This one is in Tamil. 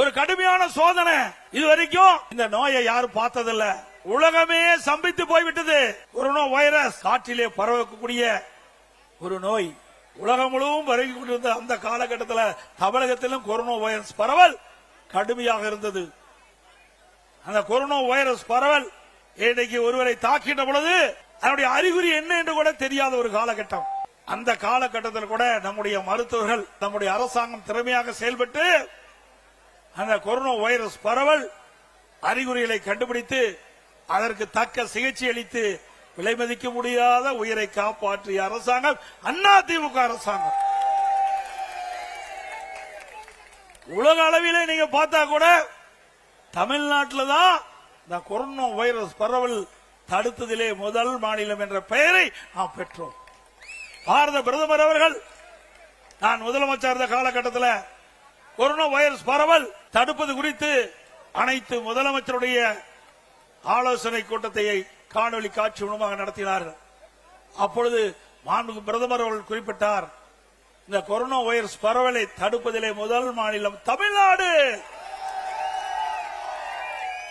ஒரு கடுமையான சோதனை. இதுவரைக்கும் இந்த நோயை யாரும் பார்த்ததில்ல. உலகமே சம்பித்து போய்விட்டது. கொரோனா வைரஸ் காற்றிலே பரவக்கூடிய ஒரு நோய். உலகம் முழுவதும் பரவி கொண்டிருந்த அந்த காலகட்டத்தில் தமிழகத்திலும் கொரோனா வைரஸ் பரவல் கடுமையாக இருந்தது. அந்த கொரோனா வைரஸ் பரவல் இன்னைக்கு ஒருவரை தாக்கின்ற பொழுது அதனுடைய அறிகுறி என்ன என்று கூட தெரியாத ஒரு காலகட்டம். அந்த காலகட்டத்தில் கூட நம்முடைய மருத்துவர்கள், நம்முடைய அரசாங்கம் திறமையாக செயல்பட்டு அந்த கொரோனா வைரஸ் பரவல் அறிகுறிகளை கண்டுபிடித்து அதற்கு தக்க சிகிச்சை அளித்து விலை மதிக்க முடியாத உயிரை காப்பாற்றிய அரசாங்கம் அதிமுக அரசாங்கம். உலக அளவிலே நீங்க பார்த்தா கூட தமிழ்நாட்டில் தான் இந்த கொரோனா வைரஸ் பரவல் தடுத்ததிலே முதல் மாநிலம் என்ற பெயரை நாம் பெற்றோம். பாரத பிரதமர் அவர்கள் நான் முதலமைச்சர் இருந்த காலகட்டத்தில் கொரோனா வைரஸ் பரவல் தடுப்பது குறித்து அனைத்து முதலமைச்சருடைய ஆலோசனை கூட்டத்தை காணொலி காட்சி மூலமாக நடத்தினார்கள். அப்பொழுது மாண்புமிகு பிரதமர் அவர்கள் குறிப்பிட்டார், இந்த கொரோனா வைரஸ் பரவலை தடுப்பதிலே முதல் மாநிலம் தமிழ்நாடு.